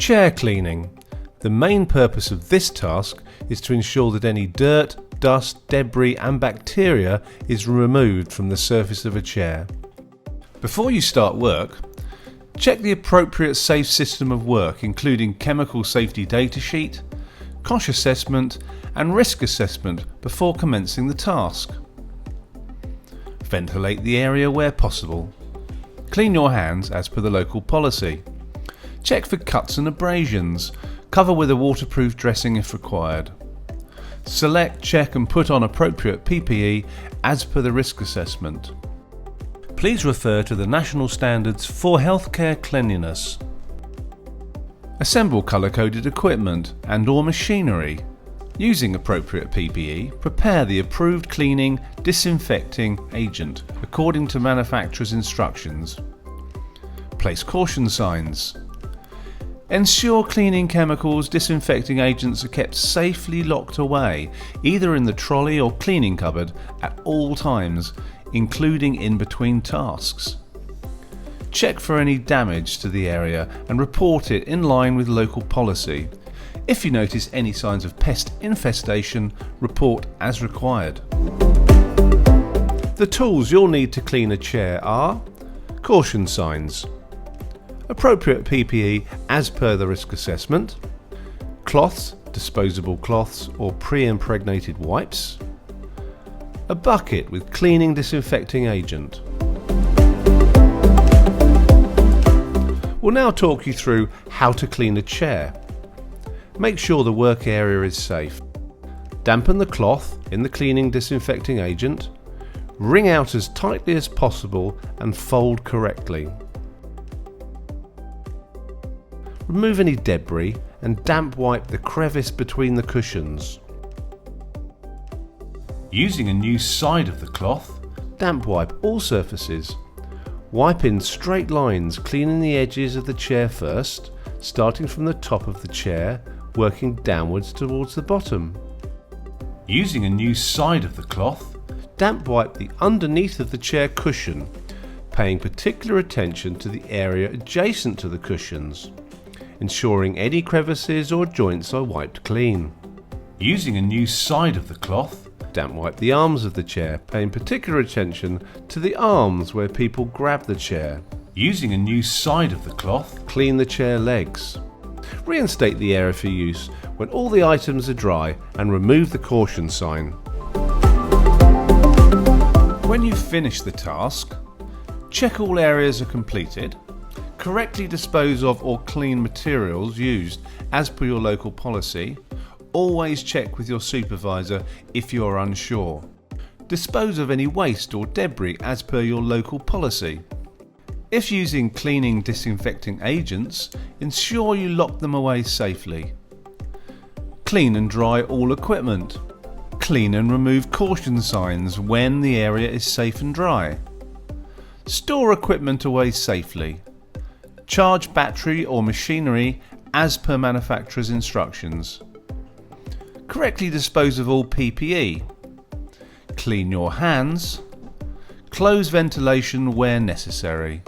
Chair cleaning. The main purpose of this task is to ensure that any dirt, dust, debris and bacteria is removed from the surface of a chair. Before you start work, check the appropriate safe system of work, including chemical safety data sheet, COSH assessment and risk assessment before commencing the task. Ventilate the area where possible. Clean your hands as per the local policy. Check for cuts and abrasions. Cover with a waterproof dressing if required. Select, check and put on appropriate PPE as per the risk assessment. Please refer to the national standards for healthcare cleanliness. Assemble colour-coded equipment and/or machinery. Using appropriate PPE, prepare the approved cleaning, disinfecting agent according to manufacturer's instructions. Place caution signs. Ensure cleaning chemicals, disinfecting agents are kept safely locked away, either in the trolley or cleaning cupboard at all times, including in between tasks. Check for any damage to the area and report it in line with local policy. If you notice any signs of pest infestation, report as required. The tools you'll need to clean a chair are caution signs, appropriate PPE as per the risk assessment, cloths, disposable cloths or pre-impregnated wipes, a bucket with cleaning disinfecting agent. We'll now talk you through how to clean a chair. Make sure the work area is safe. Dampen the cloth in the cleaning disinfecting agent, wring out as tightly as possible and fold correctly. Remove any debris and damp wipe the crevice between the cushions. Using a new side of the cloth, damp wipe all surfaces. Wipe in straight lines, cleaning the edges of the chair first, starting from the top of the chair, working downwards towards the bottom. Using a new side of the cloth, damp wipe the underneath of the chair cushion, paying particular attention to the area adjacent to the cushions, ensuring any crevices or joints are wiped clean. Using a new side of the cloth, damp wipe the arms of the chair, paying particular attention to the arms where people grab the chair. Using a new side of the cloth, clean the chair legs. Reinstate the area for use when all the items are dry and remove the caution sign. When you've finished the task, check all areas are completed. Correctly dispose of or clean materials used as per your local policy. Always check with your supervisor if you are unsure. Dispose of any waste or debris as per your local policy. If using cleaning disinfecting agents, ensure you lock them away safely. Clean and dry all equipment. Clean and remove caution signs when the area is safe and dry. Store equipment away safely. Charge battery or machinery as per manufacturer's instructions. Correctly dispose of all PPE. Clean your hands. Close ventilation where necessary.